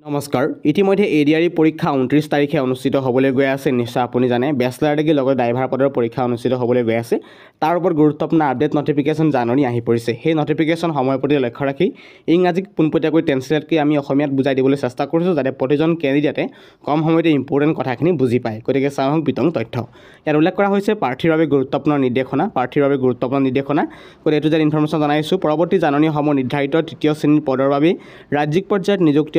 নমস্কাৰ ইতিমধ্যে এডিআৰই পৰীক্ষা 29 তাৰিখে অনুষ্ঠিত হ'বলৈ গৈ আছে নিশ্চয় আপুনি জানে বেচলাৰ ডিগ্ৰী লগত ড্ৰাইভাৰ পদৰ পৰীক্ষা অনুষ্ঠিত হ'বলৈ গৈ আছে তাৰ ওপৰত গুৰুত্বপূৰ্ণ আপডেট নটিফিকেশ্যন জাননী আহি পৰিছে সেই নটিফিকেশ্যন সময়ৰ প্ৰতি লক্ষ্য ৰাখি ইংৰাজীক পোনপটীয়াকৈ ট্ৰেন্সলেটকৈ আমি অসমীয়াত বুজাই দিবলৈ চেষ্টা কৰিছোঁ যাতে প্ৰতিজন কেণ্ডিডেটে কম সময়তে ইম্পৰ্টেণ্ট কথাখিনি বুজি পায় গতিকে চাওক বিতং তথ্য ইয়াত উল্লেখ কৰা হৈছে প্ৰাৰ্থীৰ বাবে গুৰুত্বপূৰ্ণ নিৰ্দেশনা গতিকে এইটো যে ইনফৰমেশ্যন জনাইছোঁ পৰৱৰ্তী জাননীসমূহ নিৰ্ধাৰিত তৃতীয় শ্ৰেণীৰ পদৰ বাবে ৰাজ্যিক পৰ্যায়ত নিযুক্ত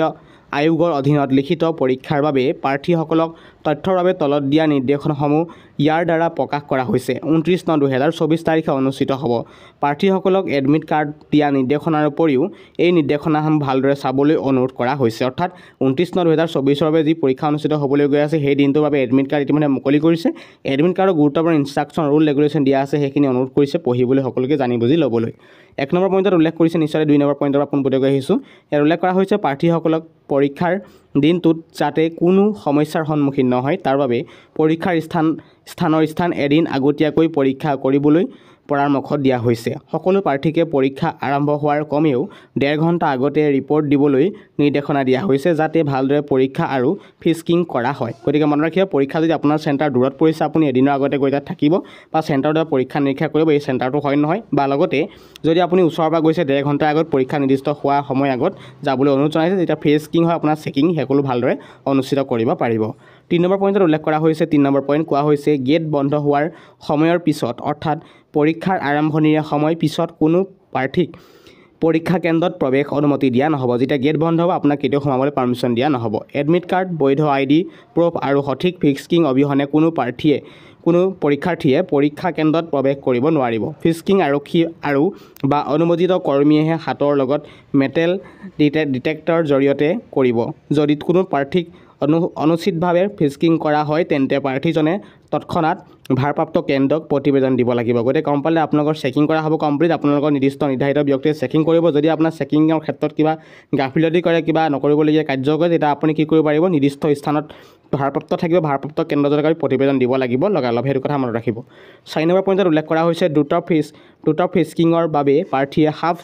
আয়োগৰ অধীনত লিখিত পৰীক্ষাৰ বাবে প্ৰাৰ্থীসকলক তথ্যৰ বাবে তলত দিয়া নিৰ্দেশনাসমূহ ইয়াৰ দ্বাৰা প্ৰকাশ কৰা হৈছে 29/9/2024 তাৰিখে অনুষ্ঠিত হ'ব প্ৰাৰ্থীসকলক এডমিট কাৰ্ড দিয়া নিৰ্দেশনাৰ উপৰিও এই নিৰ্দেশনাসমূহ ভালদৰে চাবলৈ অনুৰোধ কৰা হৈছে অৰ্থাৎ 29/9/2024 বাবে যি পৰীক্ষা অনুষ্ঠিত হ'বলৈ গৈ আছে সেই দিনটোৰ বাবে এডমিট কাৰ্ড ইতিমধ্যে মুকলি কৰিছে এডমিট কাৰ্ডৰ গুৰুত্বপূৰ্ণ ইনষ্ট্ৰাকশ্যন ৰুল ৰেগুলেশ্যন দিয়া আছে সেইখিনি অনুৰোধ কৰিছে পঢ়িবলৈ সকলোকে জানি বুজি ল'বলৈ 1 নম্বৰ পইণ্টত উল্লেখ কৰিছে নিশ্চয় 2 নম্বৰ পইণ্টৰ পৰা পোনপটীয়াকৈ আহিছোঁ ইয়াত উল্লেখ কৰা হৈছে প্ৰাৰ্থীসকলক পৰীক্ষাৰ দিনটোত যাতে কোনো সমস্যাৰ সন্মুখীন নহয় তাৰ বাবে পৰীক্ষাৰ স্থান এদিন আগতীয়াকৈ পৰীক্ষা কৰিবলৈ পৰামৰ্শ দিয়া হৈছে সকলো প্ৰাৰ্থীকে পৰীক্ষা আৰম্ভ হোৱাৰ কমেও 1.5 ঘণ্টা আগতে ৰিপৰ্ট দিবলৈ নিৰ্দেশনা দিয়া হৈছে যাতে ভালদৰে পৰীক্ষা আৰু ফিস্কিং কৰা হয় গতিকে মনত ৰাখিব পৰীক্ষা যদি আপোনাৰ চেণ্টাৰ দূৰত পৰিছে আপুনি এদিনৰ আগতে গৈ তাত থাকিব বা চেণ্টাৰত পৰীক্ষা নিৰীক্ষা কৰিব এই চেণ্টাৰটো হয় নহয় বা লগতে যদি আপুনি ওচৰৰ পৰা গৈছে 1.5 ঘণ্টাৰ আগত পৰীক্ষা নিৰ্দিষ্ট হোৱা সময় আগত যাবলৈ অনুৰোধ জনাইছে যেতিয়া ফিস্কিং হয় আপোনাৰ চেকিং সকলো ভালদৰে অনুষ্ঠিত কৰিব পাৰিব 3 নম্বৰ পইণ্টত উল্লেখ কৰা হৈছে 3 নম্বৰ পইণ্ট কোৱা হৈছে গেট বন্ধ হোৱাৰ সময়ৰ পিছত অৰ্থাৎ পৰীক্ষাৰ আৰম্ভণিৰ সময় পিছত কোনো প্ৰাৰ্থীক পৰীক্ষা কেন্দ্ৰত প্ৰৱেশ অনুমতি দিয়া নহ'ব যেতিয়া গেট বন্ধ হ'ব আপোনাক কেতিয়াও সোমাবলৈ পাৰ্মিশ্যন দিয়া নহ'ব এডমিট কাৰ্ড বৈধ আইডি প্ৰুফ আৰু সঠিক ফিস্কিং অবিহনে কোনো পৰীক্ষাৰ্থীয়ে পৰীক্ষা কেন্দ্ৰত প্ৰৱেশ কৰিব নোৱাৰিব ফিস্কিং আৰক্ষী আৰু বা অনুমোদিত কৰ্মীয়েহে হাতৰ লগত মেটেল ডিটেক্টৰৰ জৰিয়তে কৰিব যদি কোনো প্ৰাৰ্থীক অনুচিতভাৱে ফিস্কিং কৰা হয় তেন্তে প্ৰাৰ্থীজনে তৎক্ষণাত ভাৰপ্ৰাপ্ত কেন্দ্ৰক প্ৰতিবেদন দিব লাগিব গতিকে গম পালে আপোনালোকৰ চেকিং কৰা হ'ব কমপ্লিট আপোনালোকৰ নিৰ্ধাৰিত ব্যক্তিয়ে চেকিং কৰিব যদি আপোনাৰ চেকিঙৰ ক্ষেত্ৰত কিবা গাফিলতি কৰে কিবা নকৰিবলগীয়া কাৰ্য কৰে তেতিয়া আপুনি কি কৰিব পাৰিব নিৰ্দিষ্ট স্থানত ভাৰপ্ৰাপ্ত থাকিব ভাৰপ্ৰাপ্ত কেন্দ্ৰজনক প্ৰতিবেদন দিব লাগিব লগালগ সেইটো কথা মনত ৰাখিব 4 নম্বৰ পইণ্টত উল্লেখ কৰা হৈছে দ্ৰুত ফিস্কিঙৰ বাবে প্ৰাৰ্থীয়ে হাফ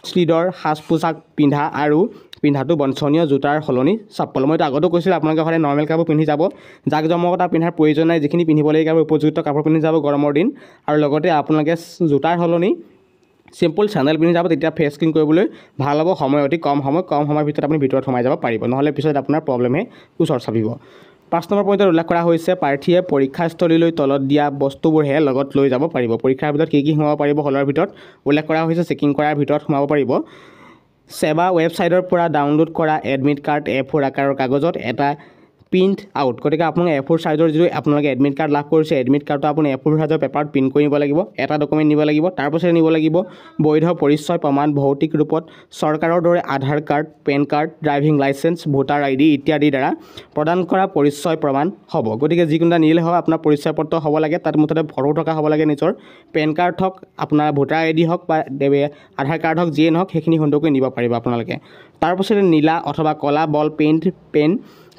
স্লিভৰ সাজ পোছাক পিন্ধাটো বঞ্চনীয় জোতাৰ সলনি চপ্পল মইতো আগতেও কৈছিলোঁ আপোনালোকে সদায় নৰ্মেল কাপোৰ পিন্ধি যাব জাক জমকতা পিন্ধাৰ প্ৰয়োজন নাই যিখিনি পিন্ধিবলগীয়া উপযুক্ত কাপোৰ পিন্ধি যাব গৰমৰ দিন আৰু লগতে আপোনালোকে জোতাৰ সলনি চিম্পল চেণ্ডেল পিন্ধি যাব তেতিয়া ফিস্কিং কৰিবলৈ ভাল হ'ব সময় অতি কম সময়ৰ ভিতৰত আপুনি ভিতৰত সোমাই যাব পাৰিব নহ'লে পিছত আপোনাৰ প্ৰব্লেমে ওচৰ চাপিব 5 নম্বৰ পইণ্টত উল্লেখ কৰা হৈছে প্ৰাৰ্থীয়ে পৰীক্ষাস্থলীলৈ তলত দিয়া বস্তুবোৰহে লগত লৈ যাব পাৰিব পৰীক্ষাৰ ভিতৰত কি সোমাব পাৰিব হলৰ ভিতৰত উল্লেখ কৰা হৈছে চেকিং কৰাৰ ভিতৰত সোমাব পাৰিব সেৱা ৱেবছাইটৰ পৰা ডাউনলোড কৰা এডমিট কাৰ্ড A4 আকাৰৰ কাগজত এটা প্ৰিণ্ট আউট গতিকে আপোনালোকে A4 সাইজৰ যিটো আপোনালোকে এডমিট কাৰ্ড লাভ কৰিছে এডমিট কাৰ্ডটো আপুনি A4 সাইজৰ পেপাৰত প্ৰিণ্ট কৰি নিব লাগিব এটা ডকুমেণ্ট নিব লাগিব তাৰপাছত নিব লাগিব বৈধ পৰিচয় প্ৰমাণ ভৌতিক ৰূপত চৰকাৰৰ দৰে Aadhaar card PAN card driving licence voter ID ইত্যাদিৰ দ্বাৰা প্ৰদান কৰা পৰিচয় প্ৰমাণ হ'ব গতিকে যিকোনো এটা নিলে হয় আপোনাৰ পৰিচয় পত্ৰ হ'ব লাগে তাত মুঠতে ফটো থকা হ'ব লাগে নিজৰ পেন কাৰ্ড হওক আপোনাৰ ভোটাৰ আইডি হওক বা আধাৰ কাৰ্ড হওক যিয়ে নহওক সেইখিনি সুন্দৰকৈ নিব পাৰিব আপোনালোকে তাৰপাছতে নীলা অথবা ক'লা বল পেন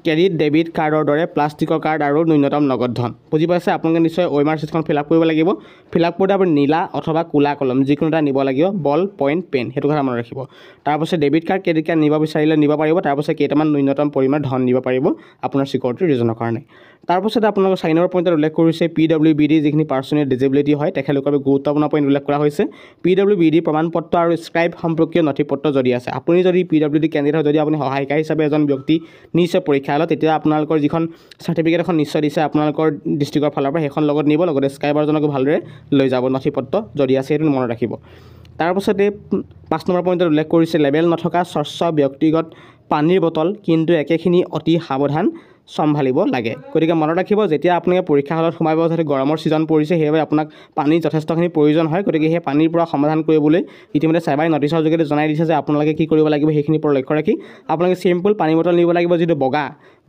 ক্ৰেডিট ডেবিট কাৰ্ডৰ দৰে প্লাষ্টিকৰ কাৰ্ড আৰু ন্যূনতম নগদ ধন বুজি পাইছে আপোনালোকে নিশ্চয় OMR চিটখন ফিল আপ কৰিব লাগিব ফিল আপ কৰোঁতে আপুনি নীলা অথবা ক'লা কলম যিকোনো এটা নিব লাগিব বল পইণ্ট পেন সেইটো কথা মনত ৰাখিব তাৰপাছত ডেবিট কাৰ্ড ক্ৰেডিট কাৰ্ড নিব বিচাৰিলে নিব পাৰিব তাৰপাছত কেইটামান ন্যূনতম পৰিমাণৰ ধন নিব পাৰিব আপোনাৰ চিকিউৰিটি ৰিজনৰ কাৰণে তাৰপাছত আপোনালোকৰ 4 নম্বৰ পইণ্টত উল্লেখ কৰিছে PWBD যিখিনি পাৰ্চনেল ডিজেবিলিটি হয় তেখেতলোকৰ গুৰুত্বপূৰ্ণ পইণ্ট উল্লেখ কৰা হৈছে PWBD প্ৰমাণপত্ৰ আৰু স্ক্ৰাইব সম্পৰ্কীয় নথিপত্ৰ যদি আছে আপুনি যদি PWBD কেণ্ডিডেট হয় যদি আপুনি সহায়িকা হিচাপে এজন ব্যক্তি নিছে পৰীক্ষা হলত তেতিয়া আপোনালোকৰ যিখন চাৰ্টিফিকেট এখন নিশ্চয় দিছে আপোনালোকৰ ডিষ্ট্ৰিক্টৰ ফালৰ পৰা সেইখন লগত নিব লগতে স্ক্ৰাইবাৰজনকো ভালদৰে লৈ যাব নথিপত্ৰ যদি আছে সেইটো মনত ৰাখিব তাৰপাছতে 5 নম্বৰ পইণ্টত উল্লেখ কৰিছে লেবেল নথকা স্বচ্ছ ব্যক্তিগত পানীৰ বটল কিন্তু একেখিনি অতি সাৱধান চম্ভালিব লাগে গতিকে মনত ৰাখিব যেতিয়া আপোনালোকে পৰীক্ষা হলত সোমাব যাতে গৰমৰ ছিজন পৰিছে সেইবাবে আপোনাক পানীৰ যথেষ্টখিনি প্ৰয়োজন হয় গতিকে সেই পানীৰ পৰা সমাধান কৰিবলৈ ইতিমধ্যে চাইবাৰ নটিছৰ যোগেদি জনাই দিছে যে আপোনালোকে কি কৰিব লাগিব সেইখিনিৰ পৰা লক্ষ্য ৰাখি আপোনালোকে চিম্পল পানী বটল নিব লাগিব যিটো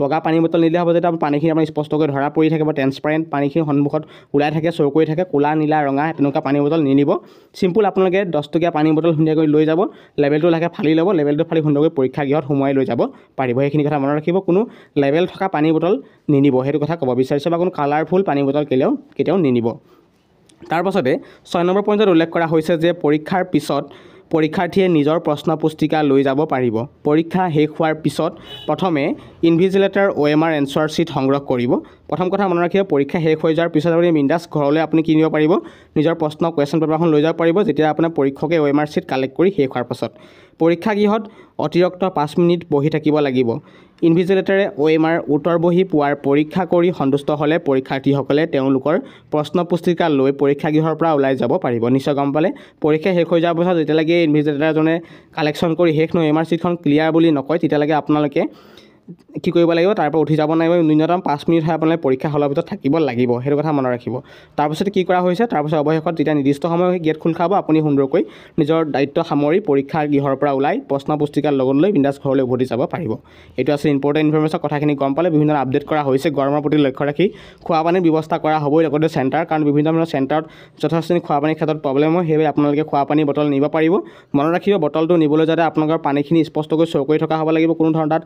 বগা পানী বটল নিলে হ'ব যেতিয়া পানীখিনি আপুনি স্পষ্টকৈ ধৰা পৰি থাকিব ট্ৰেন্সপাৰেণ্ট পানীখিনি সন্মুখত ওলাই থাকে চৌ কৰি থাকে ক'লা নীলা ৰঙা তেনেকুৱা পানী বটল নিনিব চিম্পল আপোনালোকে 10 টকীয়া পানী বটল ধুনীয়াকৈ লৈ যাব লেবেলটো লাহে ফালি ল'ব লেবেলটো ফালি সুন্দৰকৈ পৰীক্ষা গৃহত সোমোৱাই লৈ যাব পাৰিব সেইখিনি কথা মনত ৰাখিব কোনো লেবেল থকা পানী বটল নিনিব সেইটো কথা ক'ব বিচাৰিছে বা কোনো কালাৰফুল পানী বটল কেতিয়াও নিনিব তাৰপাছতে 6 নম্বৰ পইণ্টত উল্লেখ কৰা হৈছে যে পৰীক্ষাৰ পিছত পৰীক্ষাৰ্থীয়ে নিজৰ প্ৰশ্ন পুস্তিকা লৈ যাব পাৰিব। পৰীক্ষা শেষ হোৱাৰ পিছত প্ৰথমে ইনভিজিলেটৰ OMR এনচাৰ শ্বীট সংগ্ৰহ কৰিব। প্ৰথম কথা মনত ৰাখিব, পৰীক্ষা শেষ হৈ যোৱাৰ পিছত আপুনি বিন্দাছ ঘৰলৈ আপুনি কি নিব পাৰিব, নিজৰ প্ৰশ্ন কুৱেশ্যন পেপাৰখন লৈ যাব পাৰিব, যেতিয়া আপোনাৰ পৰীক্ষকে OMR শ্বীট কালেক্ট কৰি শেষ হোৱাৰ পাছত। পৰীক্ষাগৃহত অতিৰিক্ত 5 মিনিট বহি থাকিব লাগিব। ইনভিজিলেটৰে OMR উত্তৰ বহি পোৱাৰ পৰীক্ষা কৰি সন্তুষ্ট হ'লে পৰীক্ষাৰ্থীসকলে তেওঁলোকৰ প্ৰশ্ন পুস্তিকা লৈ পৰীক্ষাগৃহৰ পৰা ওলাই যাব পাৰিব। নিশ্চয় গম পালে, পৰীক্ষা শেষ হৈ যোৱাৰ পাছত যেতিয়ালৈকে ইনভিজিলেটৰজনে কালেকশ্যন কৰি শেষ নহয় OMR শ্বীটখন ক্লিয়াৰ বুলি নকয়, তেতিয়ালৈকে আপোনালোকে কি কৰিব লাগিব, তাৰ পৰা উঠি যাব লাগিব। ন্যূনতম 5 মিনিট হয় আপোনালোকে পৰীক্ষা হলৰ ভিতৰত থাকিব লাগিব, সেইটো কথা মনত ৰাখিব। তাৰপিছত কি কৰা হৈছে, তাৰপিছত অৱশেষত যেতিয়া নিৰ্দিষ্ট সময় গেট খোল খাব, আপুনি সুন্দৰকৈ নিজৰ দায়িত্ব সামৰি পৰীক্ষাৰ গৃহৰ পৰা ওলাই প্ৰশ্ন পুস্তিকাৰ লগত লৈ বিন্দাছ ঘৰলৈ উভতি যাব পাৰিব। এইটো আছিল ইম্পৰ্টেণ্ট ইনফৰমেশ্যন। কথাখিনি গম পালে, বিভিন্ন আপডেট কৰা হৈছে। গৰমৰ প্ৰতি লক্ষ্য ৰাখি খোৱা পানীৰ ব্যৱস্থা কৰা হ'বই, লগতে চেণ্টাৰ, কাৰণ বিভিন্ন ধৰণৰ চেণ্টাৰত যথেষ্টখিনি খোৱা পানীৰ ক্ষেত্ৰত প্ৰব্লেম হয়। সেইবাবে আপোনালোকে খোৱা পানী বটল নিব পাৰিব। মনত ৰাখিব, বটলটো নিবলৈ যাতে আপোনালোকৰ পানীখিনি স্পষ্টকৈ শ্ব' কৰি থকা হ'ব লাগিব, কোনো ধৰণৰ তাত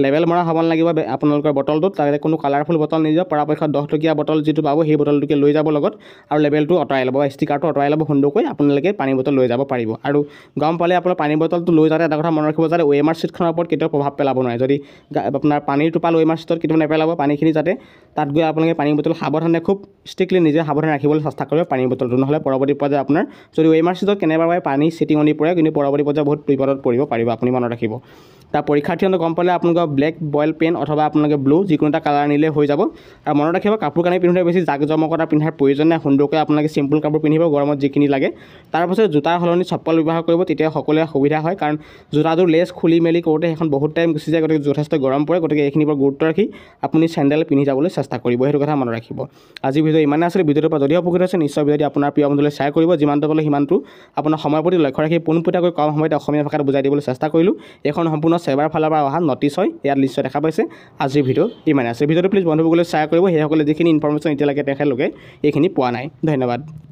লেবেল মৰা হ'ব নালাগিব আপোনালোকৰ বটলটোত। তাতে কোনো কালাৰফুল বটল নিদিব, পৰাপক্ষত 10 টকীয়া বটল যিটো পাব সেই বটলটোকে লৈ যাব লগত, আৰু লেবেলটো আঁতৰাই ল'ব বা ষ্টিকাৰটো আঁতৰাই ল'ব সুন্দৰকৈ, আপোনালোকে পানী বটল লৈ যাব পাৰিব। আৰু গম পালে, আপোনাৰ পানী বটলটো লৈ যাওঁতে এটা কথা মনত ৰাখিব, যাতে OMR শ্বীটখনৰ ওপৰত কেতিয়াও প্ৰভাৱ পেলাব নোৱাৰে। যদি আপোনাৰ পানীৰ টোপাল OMR শ্বীটত কেতিয়াও নেপেলাব, পানীখিনি যাতে তাত গৈ আপোনালোকে পানী বটল সাৱধানে, খুব ষ্ট্ৰিক্টলি নিজে সাৱধানে ৰাখিবলৈ চেষ্টা কৰিব পানী বটলটো, নহ'লে পৰৱৰ্তী পৰ্যায়ে আপোনাৰ যদি OMR শ্বীটত কেনেবাকৈ পানী ছিটিঙনি পৰে, কিন্তু পৰৱৰ্তী পৰ্যায়ে বহুত বিপদত পৰিব পাৰিব, আপুনি মনত ৰাখিব। তাৰ পৰীক্ষাৰ্থীজনে গম পালে আপোনালোকৰ ব্লেক বইল পেন অথবা আপোনালোকে ব্লু যিকোনো এটা কালাৰ নিলে হৈ যাব। আৰু মনত ৰাখিব, কাপোৰ কানি পিন্ধোতে বেছি জাক জমকতা পিন্ধাৰ প্ৰয়োজন নাই, সুন্দৰকৈ আপোনালোকে চিম্পুল কাপোৰ পিন্ধিব গৰমত যিখিনি লাগে। তাৰপাছত জোতাৰ সলনি চপ্পল ব্যৱহাৰ কৰিব, তেতিয়া সকলোৱে সুবিধা হয়, কাৰণ জোতাযোৰ লেচ খুলি মেলি কৰোঁতে সেইখন বহুত টাইম গুচি যায়, গতিকে যথেষ্ট গৰম পৰে। গতিকে এইখিনিৰ পৰা গুৰুত্ব ৰাখি আপুনি চেণ্ডেল পিন্ধি যাবলৈ চেষ্টা কৰিব, সেইটো কথা মনত ৰাখিব। আজিৰ ভিডিঅ' ইমানে আছিল। ভিডিঅ'টোৰ পৰা যদি উপকৃত হৈছে, নিশ্চয় ভিডিঅ'টি আপোনাৰ প্ৰিয় বন্ধুলৈ শ্বেয়াৰ কৰিব। যিমানটো পালে সিমানটো আপোনাৰ সময়ৰ প্ৰতি লক্ষ্য ৰাখি পোনপটীয়াকৈ কম সময়তে অসমীয়া ভাষাত বুজাই দিবলৈ চেষ্টা কৰিলোঁ। এইখন সম্পূৰ্ণ চেবাৰ ফালৰ পৰা অহা নটিছ হয়, ইয়াত নিশ্চয় দেখা পাইছে। আজিৰ ভিডিঅ' ইমানে আছে। ভিডিঅ'টো প্লিজ বন্ধুসকলে শ্বেয়াৰ কৰিব, সেইসকলে যিখিনি ইনফৰমেশ্যন এতিয়ালৈকে তেখেতলোকে এইখিনি পোৱা নাই। ধন্যবাদ।